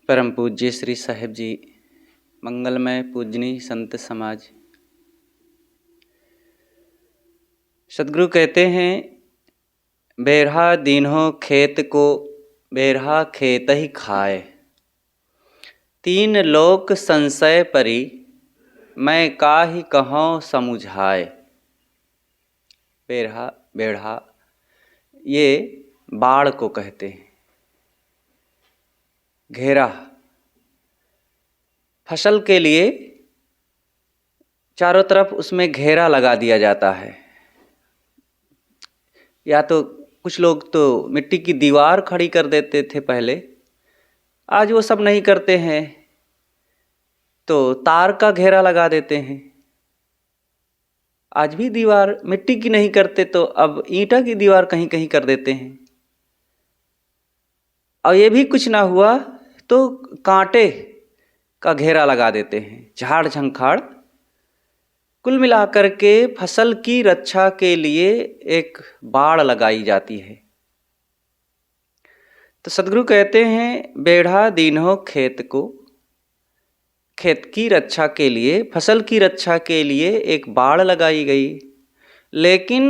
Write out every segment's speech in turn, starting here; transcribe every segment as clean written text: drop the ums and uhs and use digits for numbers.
परम पूज्य श्री साहिब जी, मंगलमय पूजनी संत समाज। सदगुरु कहते हैं, बेरहा दीन्हो खेत को बेरहा खेत ही खाए। तीन लोक संशय परी मैं काहि कहूँ समुझाए। बेरहा बेढ़ा ये बाड़ को कहते हैं। घेरा फसल के लिए चारों तरफ उसमें घेरा लगा दिया जाता है। या तो कुछ लोग तो मिट्टी की दीवार खड़ी कर देते थे पहले, आज वो सब नहीं करते हैं, तो तार का घेरा लगा देते हैं। आज भी दीवार मिट्टी की नहीं करते तो अब ईंटा की दीवार कहीं कहीं कर देते हैं। और ये भी कुछ ना हुआ तो कांटे का घेरा लगा देते हैं। झाड़ झंखाड़ कुल मिलाकर के फसल की रक्षा के लिए एक बाड़ लगाई जाती है। तो सदगुरु कहते हैं, बेढ़ा दीन्हो खेत को, खेत की रक्षा के लिए, फसल की रक्षा के लिए एक बाड़ लगाई गई। लेकिन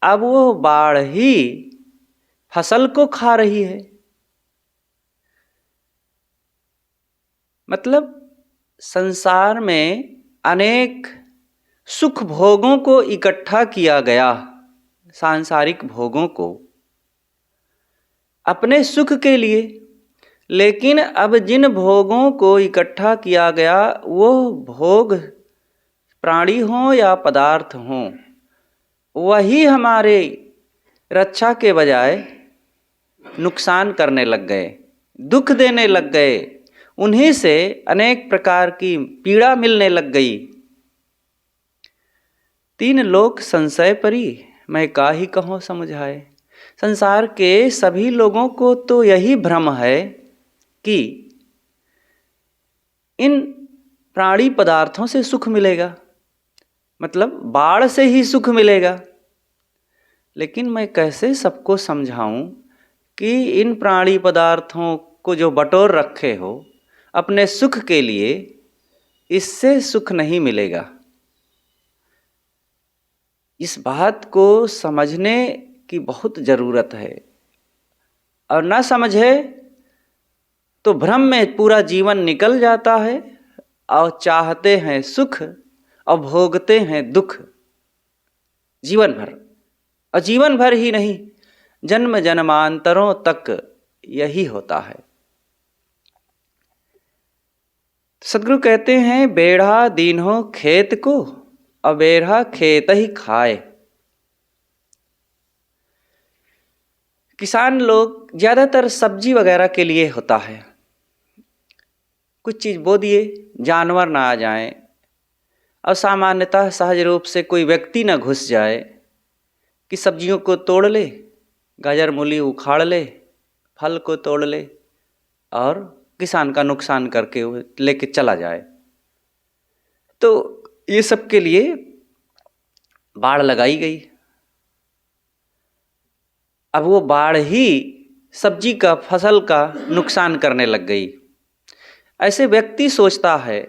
अब वो बाड़ ही फसल को खा रही है। मतलब संसार में अनेक सुख भोगों को इकट्ठा किया गया, सांसारिक भोगों को अपने सुख के लिए। लेकिन अब जिन भोगों को इकट्ठा किया गया वो भोग प्राणी हों या पदार्थ हों, वही हमारे रक्षा के बजाय नुकसान करने लग गए, दुख देने लग गए। उन्हीं से अनेक प्रकार की पीड़ा मिलने लग गई। तीन लोक संशय परी मैं काहि कहूँ समुझाए। संसार के सभी लोगों को तो यही भ्रम है कि इन प्राणी पदार्थों से सुख मिलेगा, मतलब बाढ़ से ही सुख मिलेगा। लेकिन मैं कैसे सबको समझाऊं कि इन प्राणी पदार्थों को जो बटोर रखे हो अपने सुख के लिए, इससे सुख नहीं मिलेगा। इस बात को समझने की बहुत ज़रूरत है। और ना समझे तो भ्रम में पूरा जीवन निकल जाता है और चाहते हैं सुख और भोगते हैं दुख जीवन भर। और जीवन भर ही नहीं, जन्म जन्मांतरों तक यही होता है। सदगुरु कहते हैं, बेढ़ा दीन्हो खेत को और बेढ़ा खेत ही खाए। किसान लोग ज़्यादातर सब्जी वगैरह के लिए होता है। कुछ चीज़ बो दिए, जानवर ना आ जाएं, और सामान्यतः सहज रूप से कोई व्यक्ति ना घुस जाए कि सब्जियों को तोड़ ले, गाजर मूली उखाड़ ले, फल को तोड़ ले और किसान का नुकसान करके लेके चला जाए। तो ये सब के लिए बाड़ लगाई गई। अब वो बाढ़ ही सब्जी का, फसल का नुकसान करने लग गई। ऐसे व्यक्ति सोचता है,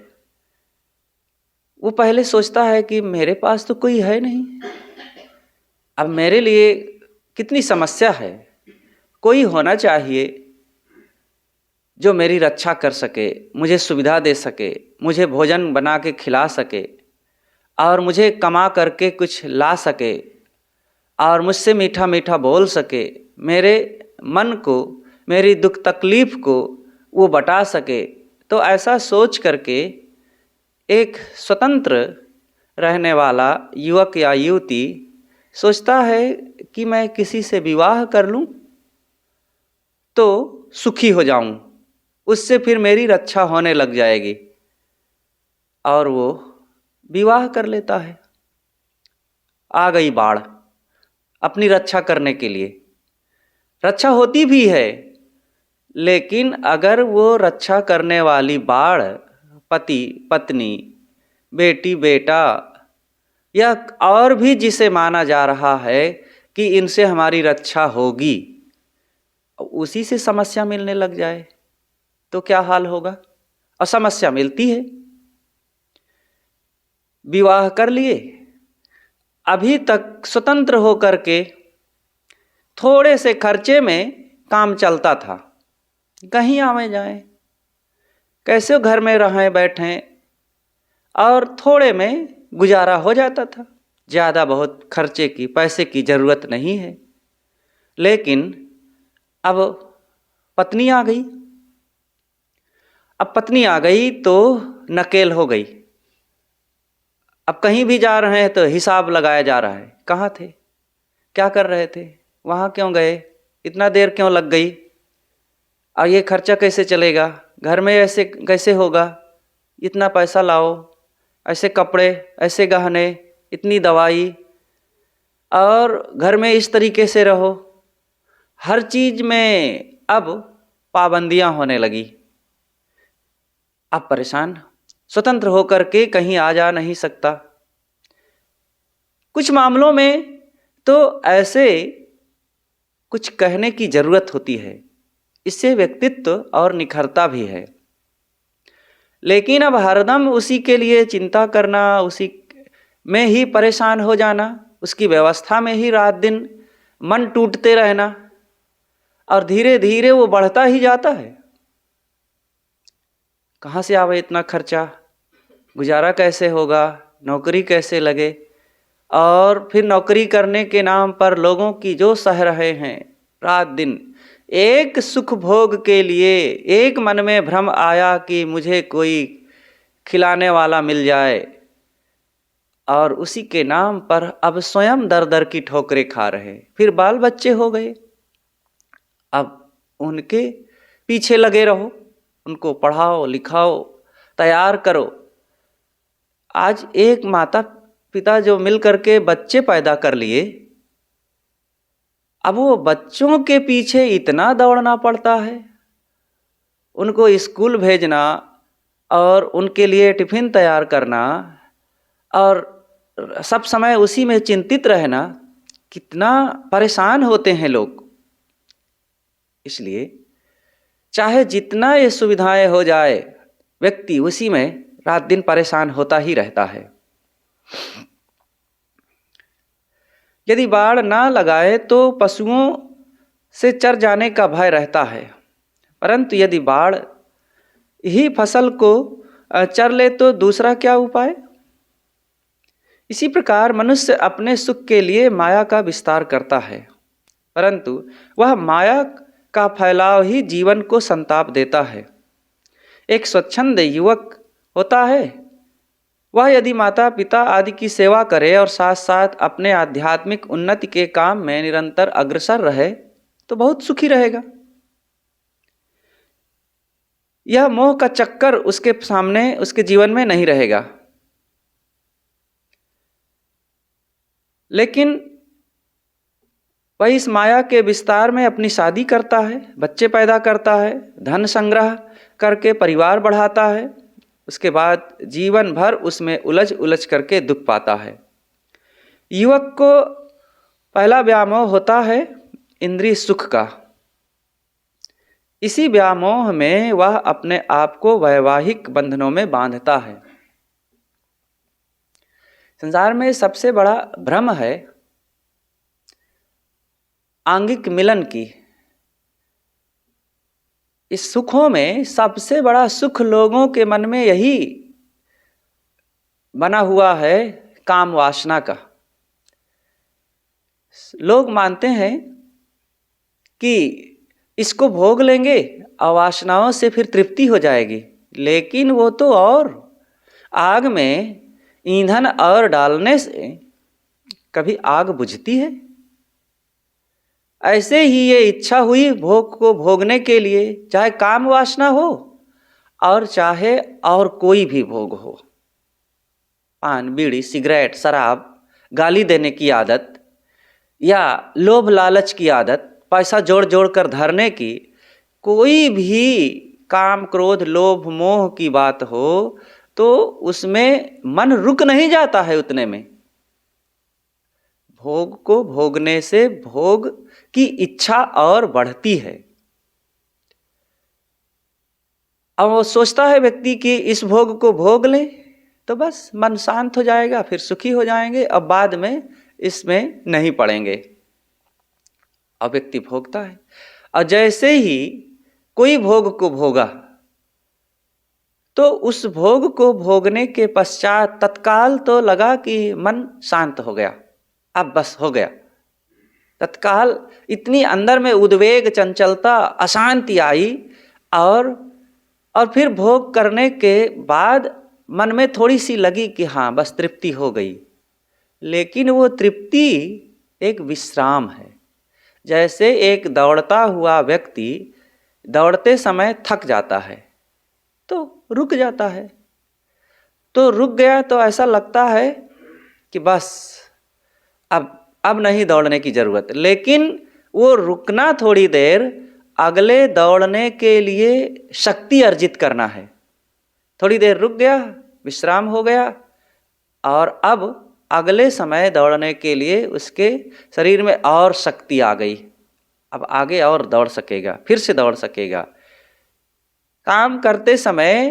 वो पहले सोचता है कि मेरे पास तो कोई है नहीं, अब मेरे लिए कितनी समस्या है। कोई होना चाहिए जो मेरी रक्षा कर सके, मुझे सुविधा दे सके, मुझे भोजन बना के खिला सके और मुझे कमा करके कुछ ला सके और मुझसे मीठा मीठा बोल सके, मेरे मन को, मेरी दुख तकलीफ को वो बता सके। तो ऐसा सोच करके एक स्वतंत्र रहने वाला युवक या युवती सोचता है कि मैं किसी से विवाह कर लूं तो सुखी हो जाऊं, उससे फिर मेरी रक्षा होने लग जाएगी। और वो विवाह कर लेता है। आ गई बाढ़ अपनी रक्षा करने के लिए। रक्षा होती भी है, लेकिन अगर वो रक्षा करने वाली बाढ़ पति पत्नी, बेटी बेटा या और भी जिसे माना जा रहा है कि इनसे हमारी रक्षा होगी, उसी से समस्या मिलने लग जाए तो क्या हाल होगा। और समस्या मिलती है। विवाह कर लिए, अभी तक स्वतंत्र होकर के थोड़े से खर्चे में काम चलता था, कहीं आवे जाएं, कैसे घर में रहें बैठें, और थोड़े में गुजारा हो जाता था। ज़्यादा बहुत खर्चे की, पैसे की ज़रूरत नहीं है। लेकिन अब पत्नी आ गई। अब पत्नी आ गई तो नकेल हो गई। अब कहीं भी जा रहे हैं तो हिसाब लगाया जा रहा है, कहाँ थे, क्या कर रहे थे, वहाँ क्यों गए, इतना देर क्यों लग गई, और ये खर्चा कैसे चलेगा, घर में ऐसे कैसे होगा, इतना पैसा लाओ, ऐसे कपड़े, ऐसे गहने, इतनी दवाई, और घर में इस तरीके से रहो। हर चीज़ में अब पाबंदियां होने लगी। अब परेशान, स्वतंत्र होकर के कहीं आ जा नहीं सकता। कुछ मामलों में तो ऐसे कुछ कहने की ज़रूरत होती है, इससे व्यक्तित्व और निखरता भी है। लेकिन अब हरदम उसी के लिए चिंता करना, उसी में ही परेशान हो जाना, उसकी व्यवस्था में ही रात दिन मन टूटते रहना, और धीरे धीरे वो बढ़ता ही जाता है। कहाँ से आवे इतना खर्चा, गुजारा कैसे होगा, नौकरी कैसे लगे, और फिर नौकरी करने के नाम पर लोगों की जो सह रहे हैं रात दिन, एक सुख भोग के लिए एक मन में भ्रम आया कि मुझे कोई खिलाने वाला मिल जाए, और उसी के नाम पर अब स्वयं दर दर की ठोकरें खा रहे। फिर बाल बच्चे हो गए, अब उनके पीछे लगे रहो, उनको पढ़ाओ लिखाओ, तैयार करो। आज एक माता पिता जो मिल करके बच्चे पैदा कर लिए, अब वो बच्चों के पीछे इतना दौड़ना पड़ता है, उनको स्कूल भेजना और उनके लिए टिफिन तैयार करना, और सब समय उसी में चिंतित रहना, कितना परेशान होते हैं लोग। इसलिए चाहे जितना ये सुविधाएं हो जाए, व्यक्ति उसी में रात दिन परेशान होता ही रहता है। यदि बाढ़ ना लगाए तो पशुओं से चर जाने का भय रहता है, परंतु यदि बाढ़ ही फसल को चर ले तो दूसरा क्या उपाय। इसी प्रकार मनुष्य अपने सुख के लिए माया का विस्तार करता है, परंतु वह माया का फैलाव ही जीवन को संताप देता है। एक स्वच्छंद युवक होता है, वह यदि माता पिता आदि की सेवा करे और साथ साथ अपने आध्यात्मिक उन्नति के काम में निरंतर अग्रसर रहे तो बहुत सुखी रहेगा। यह मोह का चक्कर उसके सामने, उसके जीवन में नहीं रहेगा। लेकिन वह इस माया के विस्तार में अपनी शादी करता है, बच्चे पैदा करता है, धन संग्रह करके परिवार बढ़ाता है, उसके बाद जीवन भर उसमें उलझ उलझ करके दुख पाता है। युवक को पहला व्यामोह होता है इंद्रिय सुख का। इसी व्यामोह में वह अपने आप को वैवाहिक बंधनों में बांधता है। संसार में सबसे बड़ा भ्रम है आंगिक मिलन की। इस सुखों में सबसे बड़ा सुख लोगों के मन में यही बना हुआ है, काम वासना का। लोग मानते हैं कि इसको भोग लेंगे और वासनाओं से फिर तृप्ति हो जाएगी, लेकिन वो तो और आग में ईंधन और डालने से कभी आग बुझती है। ऐसे ही ये इच्छा हुई भोग को भोगने के लिए, चाहे काम वासना हो और चाहे और कोई भी भोग हो, पान बीड़ी सिगरेट शराब, गाली देने की आदत या लोभ लालच की आदत, पैसा जोड़ जोड़ कर धरने की, कोई भी काम क्रोध लोभ मोह की बात हो तो उसमें मन रुक नहीं जाता है उतने में। भोग को भोगने से भोग की इच्छा और बढ़ती है। अब वो सोचता है व्यक्ति कि इस भोग को भोग ले तो बस मन शांत हो जाएगा, फिर सुखी हो जाएंगे, अब बाद में इसमें नहीं पड़ेंगे। अब व्यक्ति भोगता है और जैसे ही कोई भोग को भोगा तो उस भोग को भोगने के पश्चात तत्काल तो लगा कि मन शांत हो गया, अब बस हो गया। तत्काल इतनी अंदर में उद्वेग, चंचलता, अशांति आई और फिर भोग करने के बाद मन में थोड़ी सी लगी कि हाँ बस तृप्ति हो गई। लेकिन वो तृप्ति एक विश्राम है। जैसे एक दौड़ता हुआ व्यक्ति दौड़ते समय थक जाता है तो रुक जाता है, तो रुक गया तो ऐसा लगता है कि बस अब नहीं दौड़ने की ज़रूरत। लेकिन वो रुकना थोड़ी देर अगले दौड़ने के लिए शक्ति अर्जित करना है। थोड़ी देर रुक गया, विश्राम हो गया और अब अगले समय दौड़ने के लिए उसके शरीर में और शक्ति आ गई, अब आगे और दौड़ सकेगा, फिर से दौड़ सकेगा। काम करते समय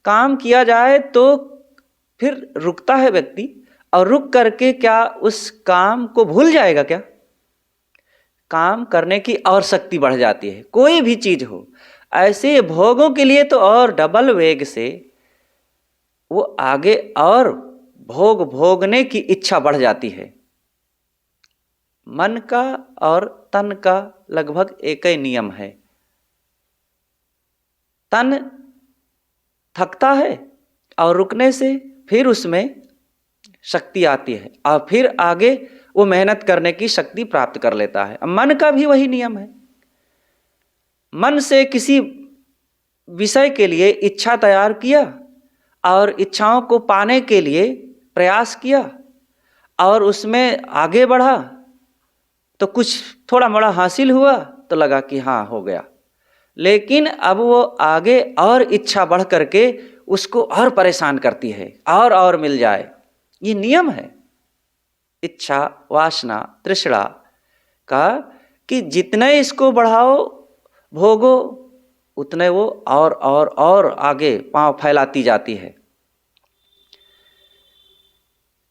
काम किया जाए तो फिर रुकता है व्यक्ति और रुक करके क्या उस काम को भूल जाएगा क्या? काम करने की और शक्ति बढ़ जाती है। कोई भी चीज हो, ऐसे भोगों के लिए तो और डबल वेग से वो आगे और भोगने की इच्छा बढ़ जाती है। मन का और तन का लगभग एक ही नियम है। तन थकता है और रुकने से फिर उसमें शक्ति आती है और फिर आगे वो मेहनत करने की शक्ति प्राप्त कर लेता है। मन का भी वही नियम है। मन से किसी विषय के लिए इच्छा तैयार किया और इच्छाओं को पाने के लिए प्रयास किया और उसमें आगे बढ़ा तो कुछ थोड़ा मोड़ा हासिल हुआ तो लगा कि हाँ हो गया। लेकिन अब वो आगे और इच्छा बढ़ करके उसको और परेशान करती है और मिल जाए। ये नियम है इच्छा, वासना, तृष्णा का कि जितने इसको बढ़ाओ भोगो उतने वो और आगे पांव फैलाती जाती है।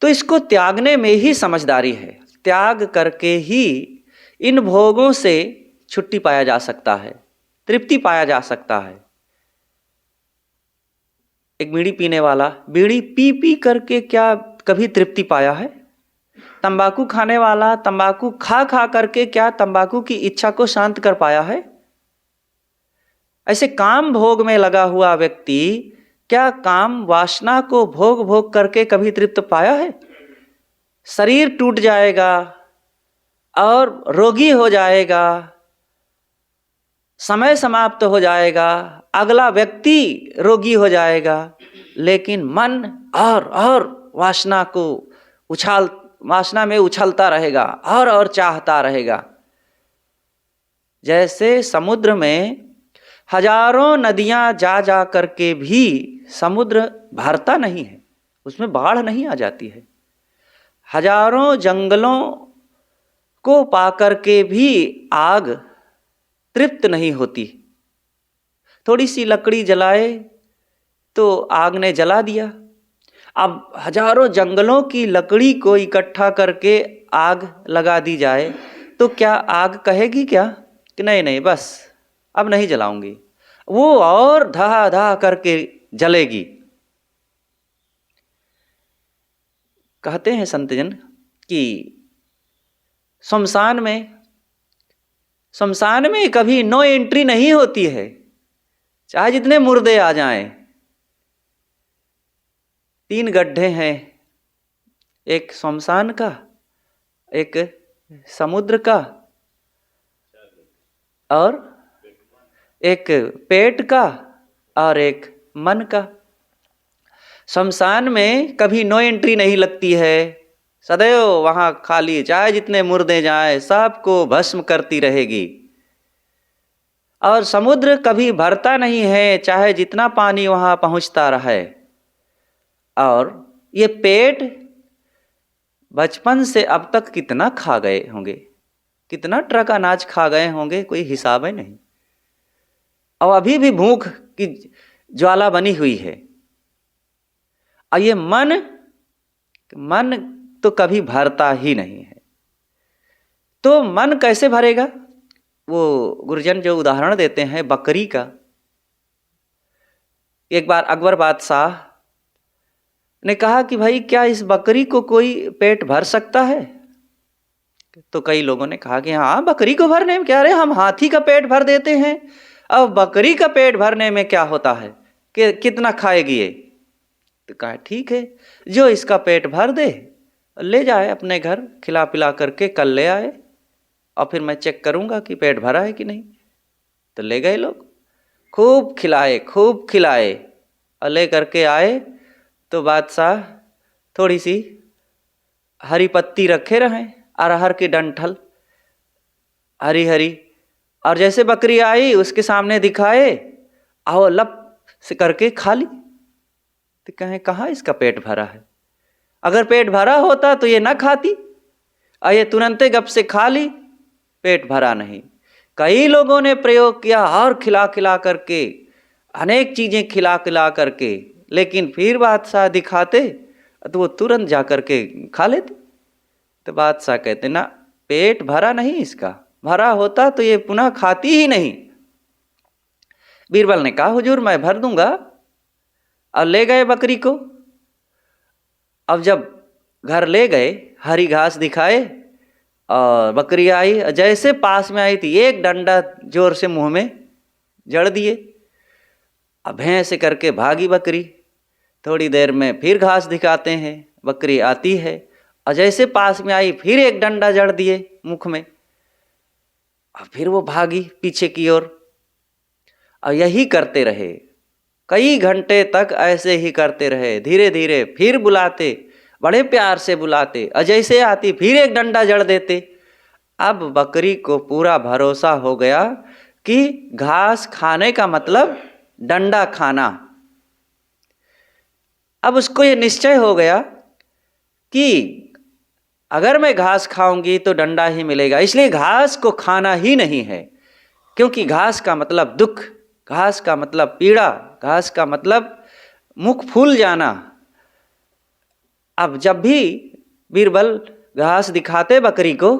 तो इसको त्यागने में ही समझदारी है। त्याग करके ही इन भोगों से छुट्टी पाया जा सकता है, तृप्ति पाया जा सकता है। एक बीड़ी पीने वाला बीड़ी पी करके क्या कभी तृप्ति पाया है? तंबाकू खाने वाला तंबाकू खा करके क्या तंबाकू की इच्छा को शांत कर पाया है? ऐसे काम भोग में लगा हुआ व्यक्ति क्या काम वासना को भोग करके कभी तृप्त पाया है? शरीर टूट जाएगा और रोगी हो जाएगा, समय समाप्त हो जाएगा, अगला व्यक्ति रोगी हो जाएगा, लेकिन मन और वासना में उछलता रहेगा और चाहता रहेगा। जैसे समुद्र में हजारों नदियां जा करके भी समुद्र भरता नहीं है, उसमें बाढ़ नहीं आ जाती है। हजारों जंगलों को पाकर के भी आग तृप्त नहीं होती। थोड़ी सी लकड़ी जलाए तो आग ने जला दिया। अब हजारों जंगलों की लकड़ी को इकट्ठा करके आग लगा दी जाए तो क्या आग कहेगी क्या कि नहीं बस अब नहीं जलाऊंगी? वो और धा करके जलेगी। कहते हैं संतजन कि शमशान में कभी नो एंट्री नहीं होती है, चाहे जितने मुर्दे आ जाएं। 3 गड्ढे हैं, एक शमशान का, एक समुद्र का और एक पेट का और एक मन का। शमशान में कभी नो एंट्री नहीं लगती है, सदैव वहां खाली, चाहे जितने मुर्दे जाए सबको भस्म करती रहेगी। और समुद्र कभी भरता नहीं है, चाहे जितना पानी वहां पहुंचता रहे। और ये पेट बचपन से अब तक कितना खा गए होंगे, कितना ट्रक अनाज खा गए होंगे, कोई हिसाब ही नहीं। और अभी भी भूख की ज्वाला बनी हुई है। और ये मन तो कभी भरता ही नहीं है। तो मन कैसे भरेगा? वो गुरुजन जो उदाहरण देते हैं बकरी का। एक बार अकबर बादशाह ने कहा कि भाई क्या इस बकरी को कोई पेट भर सकता है? तो कई लोगों ने कहा कि हाँ, बकरी को भरने में क्या रे, हम हाथी का पेट भर देते हैं, अब बकरी का पेट भरने में क्या होता है, कि कितना खाएगी ये? तो कहा ठीक है, जो इसका पेट भर दे ले जाए अपने घर, खिला पिला करके कल ले आए और फिर मैं चेक करूंगा कि पेट भरा है कि नहीं। तो ले गए लोग, खूब खिलाए और ले करके आए। तो बादशाह थोड़ी सी हरी पत्ती रखे रहे, अरहर की डंठल हरी हरी, और जैसे बकरी आई उसके सामने दिखाए और लप से करके खा ली। तो कहें कहाँ इसका पेट भरा है? अगर पेट भरा होता तो ये ना खाती, और ये तुरंत गप से खा ली, पेट भरा नहीं। कई लोगों ने प्रयोग किया और खिला खिला करके, अनेक चीजें खिला खिला करके, लेकिन फिर बादशाह दिखाते तो वो तुरंत जा करके खा लेते। तो बादशाह कहते ना, पेट भरा नहीं इसका, भरा होता तो ये पुनः खाती ही नहीं। बीरबल ने कहा हुजूर मैं भर दूंगा, और ले गए बकरी को। अब जब घर ले गए, हरी घास दिखाए और बकरी आई, जैसे पास में आई थी एक डंडा जोर से मुंह में जड़ दिए। अब भैंस करके भागी बकरी। थोड़ी देर में फिर घास दिखाते हैं, बकरी आती है और जैसे पास में आई फिर एक डंडा जड़ दिए मुख में, और फिर वो भागी पीछे की ओर। और यही करते रहे, कई घंटे तक ऐसे ही करते रहे। धीरे धीरे फिर बुलाते, बड़े प्यार से बुलाते, और जैसे आती फिर एक डंडा जड़ देते। अब बकरी को पूरा भरोसा हो गया कि घास खाने का मतलब डंडा खाना। अब उसको ये निश्चय हो गया कि अगर मैं घास खाऊंगी तो डंडा ही मिलेगा, इसलिए घास को खाना ही नहीं है। क्योंकि घास का मतलब दुख, घास का मतलब पीड़ा, घास का मतलब मुख फूल जाना। अब जब भी बीरबल घास दिखाते बकरी को,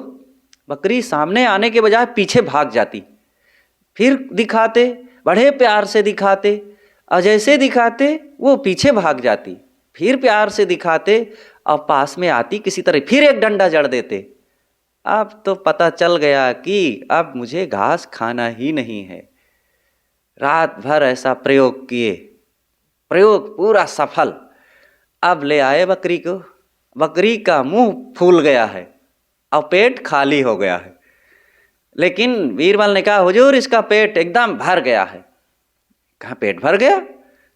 बकरी सामने आने के बजाय पीछे भाग जाती। फिर दिखाते, बड़े प्यार से दिखाते, और जैसे दिखाते वो पीछे भाग जाती। फिर प्यार से दिखाते और पास में आती किसी तरह, फिर एक डंडा जड़ देते। अब तो पता चल गया कि अब मुझे घास खाना ही नहीं है। रात भर ऐसा प्रयोग किए, प्रयोग पूरा सफल। अब ले आए बकरी को, बकरी का मुंह फूल गया है और पेट खाली हो गया है। लेकिन बीरबल ने कहा हुजूर इसका पेट एकदम भर गया है। कहा पेट भर गया?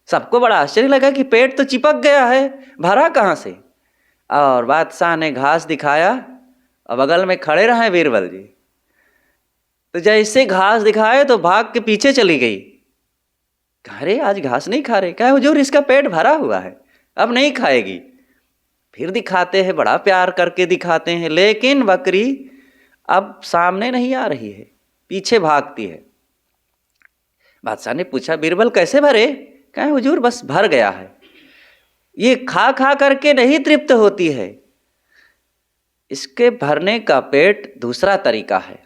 सबको बड़ा आश्चर्य लगा कि पेट तो चिपक गया है, भरा कहाँ से? और बादशाह ने घास दिखाया और बगल में खड़े रहे बीरबल जी। तो जैसे घास दिखाए तो भाग के पीछे चली गई। कह रहे आज घास नहीं खा रहे? कहा हुजूर इसका पेट भरा हुआ है, अब नहीं खाएगी। फिर दिखाते हैं, बड़ा प्यार करके दिखाते हैं, लेकिन बकरी अब सामने नहीं आ रही है, पीछे भागती है। बादशाह ने पूछा बीरबल कैसे भरे? कहा हुजूर बस भर गया है। ये खा खा करके नहीं तृप्त होती है, इसके भरने का पेट दूसरा तरीका है।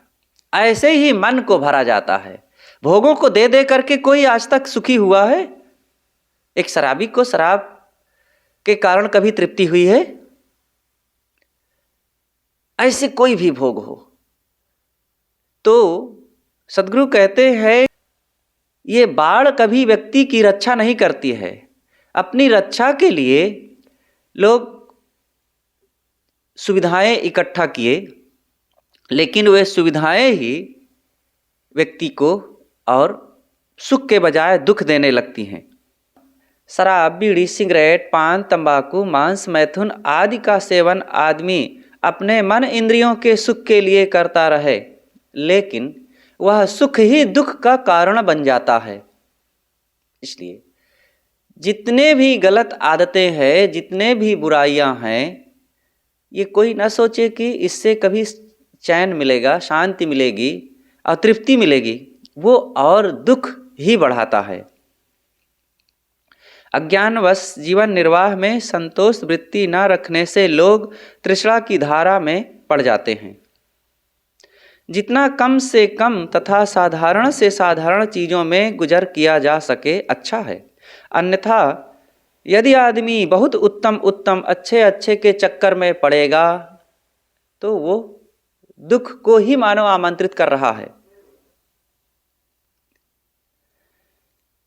ऐसे ही मन को भरा जाता है। भोगों को दे दे करके कोई आज तक सुखी हुआ है? एक शराबी को शराब के कारण कभी तृप्ति हुई है? ऐसे कोई भी भोग हो तो सदगुरु कहते हैं ये बाढ़ कभी व्यक्ति की रक्षा नहीं करती है। अपनी रक्षा के लिए लोग सुविधाएं इकट्ठा किए, लेकिन वे सुविधाएं ही व्यक्ति को और सुख के बजाय दुख देने लगती हैं। शराब, बीड़ी, सिगरेट, पान, तंबाकू, मांस, मैथुन आदि का सेवन आदमी अपने मन इंद्रियों के सुख के लिए करता रहे, लेकिन वह सुख ही दुख का कारण बन जाता है। इसलिए जितने भी गलत आदतें हैं, जितने भी बुराइयां हैं, ये कोई ना सोचे कि इससे कभी चैन मिलेगा, शांति मिलेगी और तृप्ति मिलेगी। वो और दुख ही बढ़ाता है। अज्ञानवश जीवन निर्वाह में संतोष वृत्ति न रखने से लोग तृष्णा की धारा में पड़ जाते हैं। जितना कम से कम तथा साधारण से साधारण चीज़ों में गुजर किया जा सके अच्छा है। अन्यथा यदि आदमी बहुत उत्तम उत्तम अच्छे अच्छे के चक्कर में पड़ेगा तो वो दुख को ही मानो आमंत्रित कर रहा है।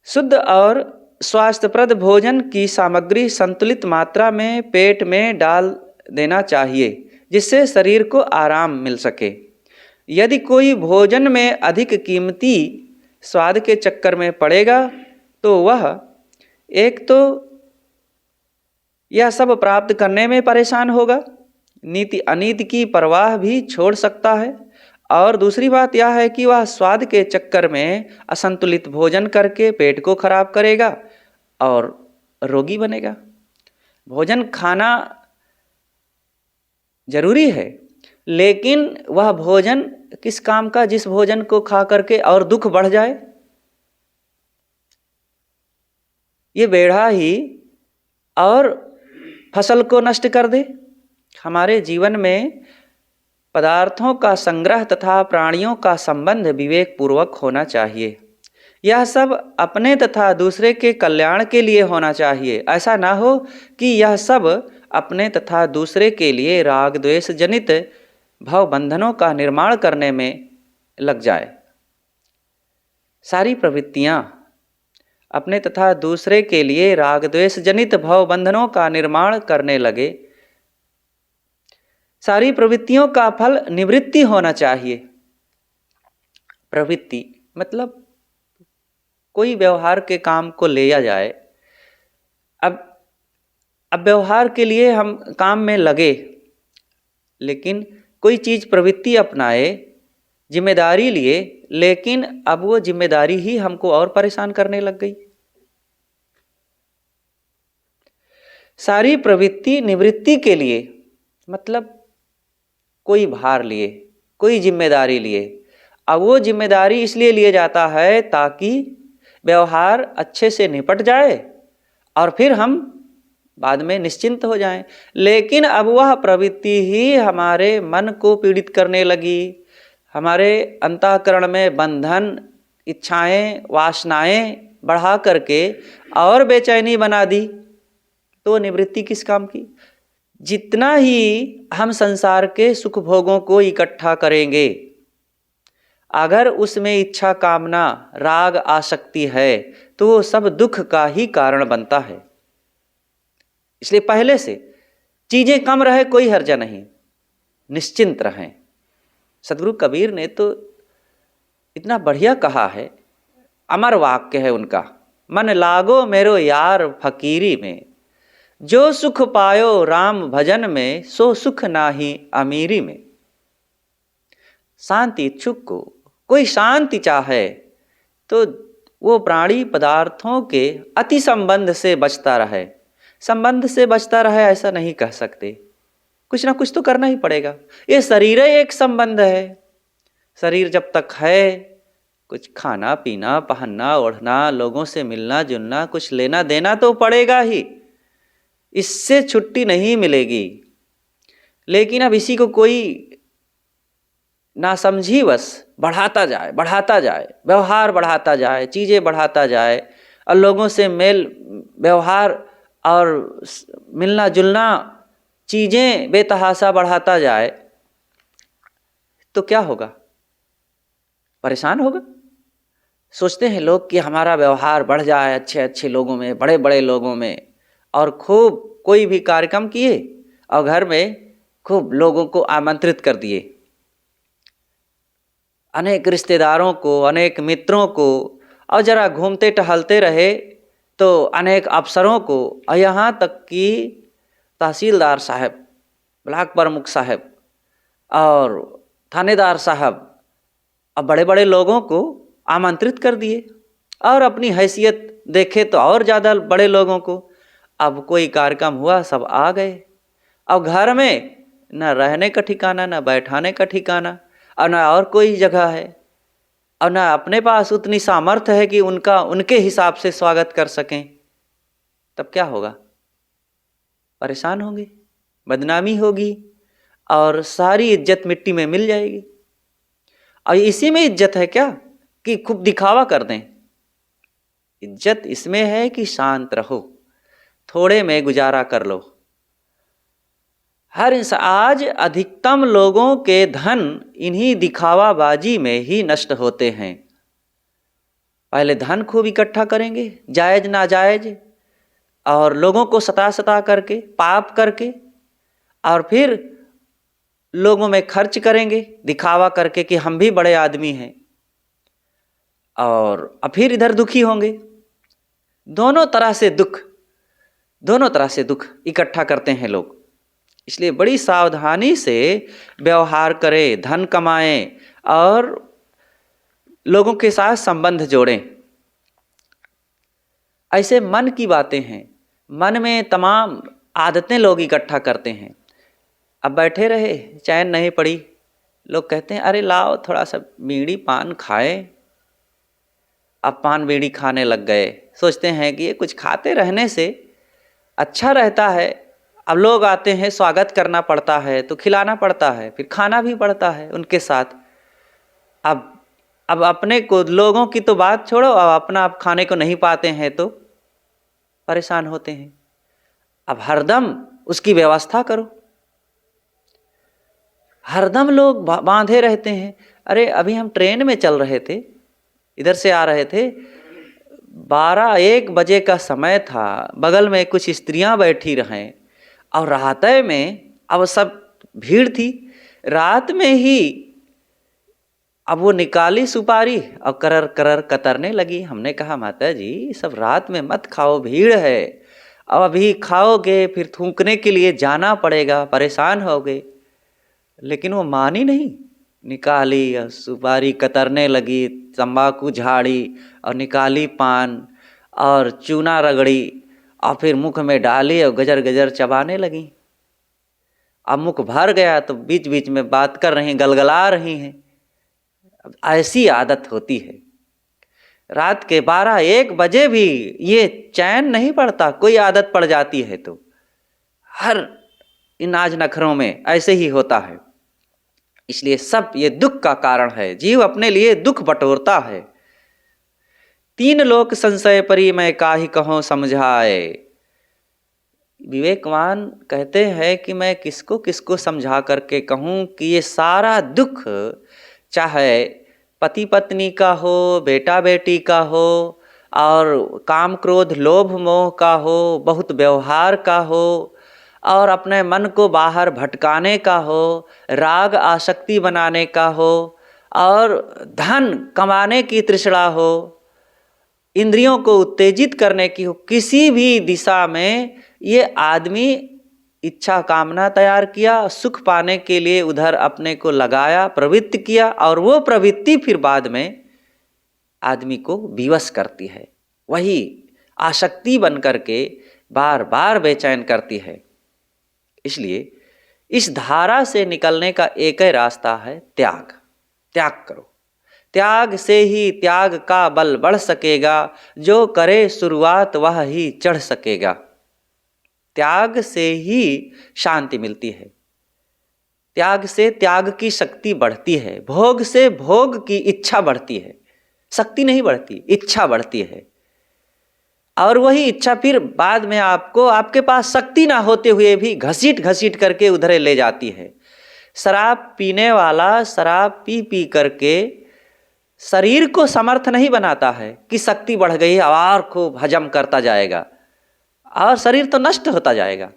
शुद्ध और स्वास्थ्यप्रद भोजन की सामग्री संतुलित मात्रा में पेट में डाल देना चाहिए जिससे शरीर को आराम मिल सके। यदि कोई भोजन में अधिक कीमती स्वाद के चक्कर में पड़ेगा तो वह एक तो यह सब प्राप्त करने में परेशान होगा, नीति अनीति की परवाह भी छोड़ सकता है, और दूसरी बात यह है कि वह स्वाद के चक्कर में असंतुलित भोजन करके पेट को खराब करेगा और रोगी बनेगा। भोजन खाना जरूरी है, लेकिन वह भोजन किस काम का जिस भोजन को खा करके और दुख बढ़ जाए। ये बेढ़ा ही और फसल को नष्ट कर दे। हमारे जीवन में पदार्थों का संग्रह तथा प्राणियों का संबंध विवेक पूर्वक होना चाहिए। यह सब अपने तथा दूसरे के कल्याण के लिए होना चाहिए। ऐसा ना हो कि यह सब अपने तथा दूसरे के लिए राग द्वेष जनित भव बंधनों का निर्माण करने में लग जाए। सारी प्रवृत्तियां अपने तथा दूसरे के लिए राग द्वेष जनित भव बंधनों का निर्माण करने लगे। सारी प्रवृत्तियों का फल निवृत्ति होना चाहिए। प्रवृत्ति मतलब कोई व्यवहार के काम को लिया जाए। अब व्यवहार के लिए हम काम में लगे, लेकिन कोई चीज़ प्रवृत्ति अपनाए, जिम्मेदारी लिए, लेकिन अब वो जिम्मेदारी ही हमको और परेशान करने लग गई। सारी प्रवृत्ति निवृत्ति के लिए मतलब कोई भार लिए, कोई जिम्मेदारी लिए। अब वो जिम्मेदारी इसलिए लिए जाता है ताकि व्यवहार अच्छे से निपट जाए और फिर हम बाद में निश्चिंत हो जाएं। लेकिन अब वह प्रवृत्ति ही हमारे मन को पीड़ित करने लगी, हमारे अंतःकरण में बंधन, इच्छाएं, वासनाएं बढ़ा करके और बेचैनी बना दी, तो निवृत्ति किस काम की। जितना ही हम संसार के सुख भोगों को इकट्ठा करेंगे, अगर उसमें इच्छा, कामना, राग, आसक्ति है तो वो सब दुख का ही कारण बनता है। इसलिए पहले से चीजें कम रहे कोई हर्जा नहीं, निश्चिंत रहें। सदगुरु कबीर ने तो इतना बढ़िया कहा है, अमर वाक्य है उनका, मन लागो मेरो यार फकीरी में, जो सुख पायो राम भजन में, सो सुख नाही अमीरी में। शांति इच्छुक को कोई शांति चाहे तो वो प्राणी पदार्थों के अति संबंध से बचता रहे। संबंध से बचता रहे ऐसा नहीं कह सकते, कुछ ना कुछ तो करना ही पड़ेगा। ये शरीर ही एक संबंध है। शरीर जब तक है, कुछ खाना पीना, पहनना ओढ़ना, लोगों से मिलना जुलना, कुछ लेना देना तो पड़ेगा ही, इससे छुट्टी नहीं मिलेगी। लेकिन अब इसी को कोई नासमझी वश बढ़ाता जाए, व्यवहार बढ़ाता जाए, चीज़ें बढ़ाता जाए, और लोगों से मेल व्यवहार और मिलना जुलना, चीज़ें बेतहाशा बढ़ाता जाए, तो क्या होगा? परेशान होगा। सोचते हैं लोग कि हमारा व्यवहार बढ़ जाए अच्छे अच्छे लोगों में, बड़े बड़े लोगों में, और खूब कोई भी कार्यक्रम किए और घर में खूब लोगों को आमंत्रित कर दिए, अनेक रिश्तेदारों को, अनेक मित्रों को, और जरा घूमते टहलते रहे तो अनेक अफसरों को, और यहाँ तक कि तहसीलदार साहब, ब्लॉक प्रमुख साहब और थानेदार साहब, अब बड़े बड़े लोगों को आमंत्रित कर दिए, और अपनी हैसियत देखे तो और ज़्यादा बड़े लोगों को। अब कोई कार्यक्रम हुआ, सब आ गए। अब घर में न रहने का ठिकाना, न बैठाने का ठिकाना, और न और कोई जगह है, और न अपने पास उतनी सामर्थ्य है कि उनके हिसाब से स्वागत कर सकें। तब क्या होगा? परेशान होंगे, बदनामी होगी और सारी इज्जत मिट्टी में मिल जाएगी। और इसी में इज्जत है क्या कि खूब दिखावा कर दें? इज्जत इसमें है कि शांत रहो, थोड़े में गुजारा कर लो। हर इंसान, आज अधिकतम लोगों के धन इन्हीं दिखावाबाजी में ही नष्ट होते हैं। पहले धन खूब इकट्ठा करेंगे, जायज नाजायज, और लोगों को सता करके, पाप करके, और फिर लोगों में खर्च करेंगे दिखावा करके कि हम भी बड़े आदमी हैं, और फिर इधर दुखी होंगे। दोनों तरह से दुख इकट्ठा करते हैं लोग। इसलिए बड़ी सावधानी से व्यवहार करें, धन कमाएं और लोगों के साथ संबंध जोड़ें। ऐसे मन की बातें हैं, मन में तमाम आदतें लोग इकट्ठा करते हैं। अब बैठे रहे, चैन नहीं पड़ी, लोग कहते हैं अरे लाओ थोड़ा सा बीड़ी पान खाएं। अब पान बीड़ी खाने लग गए, सोचते हैं कि ये कुछ खाते रहने से अच्छा रहता है। अब लोग आते हैं, स्वागत करना पड़ता है तो खिलाना पड़ता है, फिर खाना भी पड़ता है उनके साथ। अब अपने को, लोगों की तो बात छोड़ो, अब अपना आप खाने को नहीं पाते हैं तो परेशान होते हैं। अब हरदम उसकी व्यवस्था करो। हरदम लोग बांधे रहते हैं। अरे अभी हम ट्रेन में चल रहे थे, इधर से आ रहे थे, 12-1 बजे का समय था, बगल में कुछ स्त्रियां बैठी रहें और रात में, अब सब भीड़ थी, रात में ही अब वो निकाली सुपारी और करर करर कतरने लगी। हमने कहा माता जी सब रात में मत खाओ, भीड़ है, अब अभी खाओगे फिर थूकने के लिए जाना पड़ेगा, परेशान होगे। लेकिन वो मानी नहीं, निकाली और सुपारी कतरने लगी, तंबाकू झाड़ी और निकाली पान और चूना रगड़ी और फिर मुख में डाली और गजर गजर चबाने लगी। अब मुख भर गया तो बीच बीच में बात कर रही, गलगला रही हैं। अब ऐसी आदत होती है, रात के 12-1 बजे भी ये चैन नहीं पड़ता। कोई आदत पड़ जाती है तो हर इन आज नखरों में ऐसे ही होता है। इसलिए सब ये दुख का कारण है, जीव अपने लिए दुख बटोरता है। 3 लोक संशय परी मैं काहि कहूँ समझाए। विवेकवान कहते हैं कि मैं किसको किसको समझा करके कहूँ कि ये सारा दुख, चाहे पति पत्नी का हो, बेटा बेटी का हो, और काम क्रोध लोभ मोह का हो, बहुत व्यवहार का हो, और अपने मन को बाहर भटकाने का हो, राग आसक्ति बनाने का हो, और धन कमाने की तृष्णा हो, इंद्रियों को उत्तेजित करने की हो, किसी भी दिशा में ये आदमी इच्छा कामना तैयार किया, सुख पाने के लिए उधर अपने को लगाया, प्रवृत्ति किया, और वो प्रवृत्ति फिर बाद में आदमी को विवश करती है। वही आसक्ति बन करके बार बार बेचैन करती है। इसलिए इस धारा से निकलने का एक ही रास्ता है, त्याग। त्याग करो, त्याग से ही त्याग का बल बढ़ सकेगा, जो करे शुरुआत वह ही चढ़ सकेगा। त्याग से ही शांति मिलती है, त्याग से त्याग की शक्ति बढ़ती है, भोग से भोग की इच्छा बढ़ती है। शक्ति नहीं बढ़ती, इच्छा बढ़ती है, और वही इच्छा फिर बाद में आपको, आपके पास शक्ति ना होते हुए भी घसीट घसीट करके उधरे ले जाती है। शराब पीने वाला शराब पी पी करके शरीर को समर्थ नहीं बनाता है कि शक्ति बढ़ गई और खूब हजम करता जाएगा, और शरीर तो नष्ट होता जाएगा।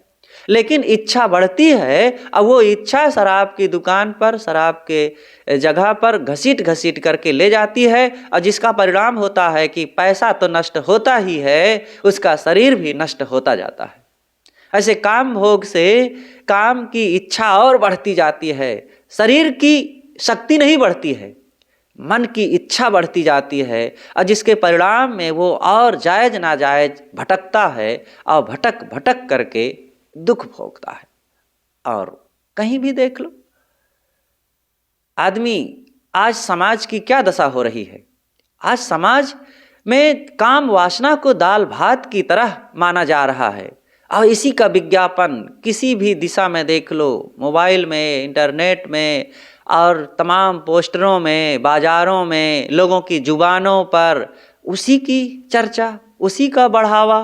लेकिन इच्छा बढ़ती है, अब वो इच्छा शराब की दुकान पर, शराब के जगह पर घसीट घसीट करके ले जाती है, और जिसका परिणाम होता है कि पैसा तो नष्ट होता ही है, उसका शरीर भी नष्ट होता जाता है। ऐसे काम भोग से काम की इच्छा और बढ़ती जाती है, शरीर की शक्ति नहीं बढ़ती है, मन की इच्छा बढ़ती जाती है, और जिसके परिणाम में वो और जायज नाजायज भटकता है, और भटक भटक करके दुख भोगता है। और कहीं भी देख लो, आदमी, आज समाज की क्या दशा हो रही है। आज समाज में काम वासना को दाल भात की तरह माना जा रहा है। और इसी का विज्ञापन किसी भी दिशा में देख लो, मोबाइल में, इंटरनेट में और तमाम पोस्टरों में, बाज़ारों में, लोगों की जुबानों पर उसी की चर्चा, उसी का बढ़ावा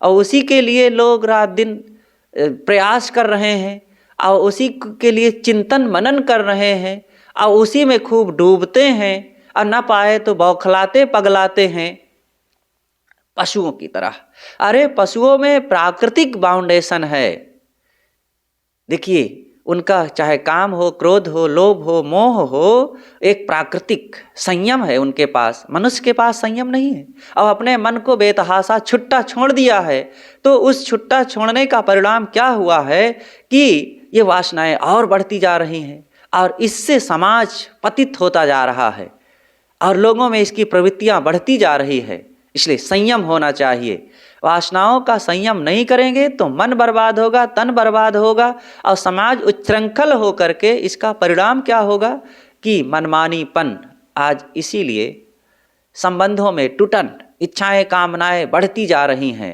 और उसी के लिए लोग रात दिन प्रयास कर रहे हैं और उसी के लिए चिंतन मनन कर रहे हैं और उसी में खूब डूबते हैं और न पाए तो बौखलाते पगलाते हैं पशुओं की तरह। अरे पशुओं में प्राकृतिक बाउंडेशन है। देखिए उनका चाहे काम हो, क्रोध हो, लोभ हो, मोह हो, एक प्राकृतिक संयम है उनके पास। मनुष्य के पास संयम नहीं है और अपने मन को बेतहाशा छुट्टा छोड़ दिया है। तो उस छुट्टा छोड़ने का परिणाम क्या हुआ है कि ये वासनाएं और बढ़ती जा रही हैं और इससे समाज पतित होता जा रहा है और लोगों में इसकी प्रवृत्तियां बढ़ती जा रही है। इसलिए संयम होना चाहिए। वासनाओं का संयम नहीं करेंगे तो मन बर्बाद होगा, तन बर्बाद होगा और समाज उच्छृंखल होकर के इसका परिणाम क्या होगा कि मनमानीपन। आज इसीलिए संबंधों में टूटन, इच्छाएं कामनाएं बढ़ती जा रही हैं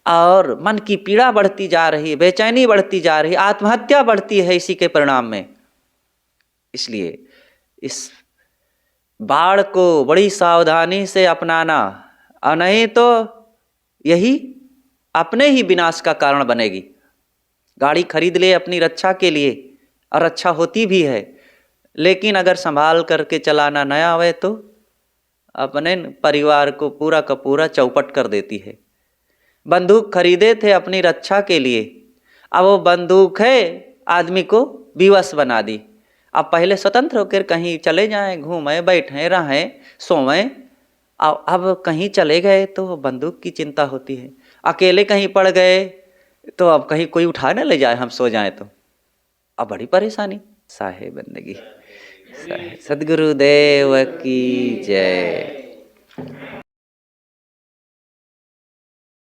और मन की पीड़ा बढ़ती जा रही है, बेचैनी बढ़ती जा रही है, आत्महत्या बढ़ती है इसी के परिणाम में। इसलिए इस बाढ़ को बड़ी सावधानी से अपनाना और नहीं तो यही अपने ही विनाश का कारण बनेगी। गाड़ी खरीद ले अपनी रक्षा के लिए और रक्षा होती भी है, लेकिन अगर संभाल करके चलाना न आवे तो अपने परिवार को पूरा का पूरा चौपट कर देती है। बंदूक खरीदे थे अपनी रक्षा के लिए, अब वो बंदूक है आदमी को विवश बना दी। अब पहले स्वतंत्र होकर कहीं चले जाएं, घूमें, बैठें, रहें, सोएं, अब कहीं चले गए तो बंदूक की चिंता होती है। अकेले कहीं पड़ गए तो अब कहीं कोई उठा न ले जाए, हम सो जाएं तो अब बड़ी परेशानी। साहे बंदगी, सदगुरुदेव की जय।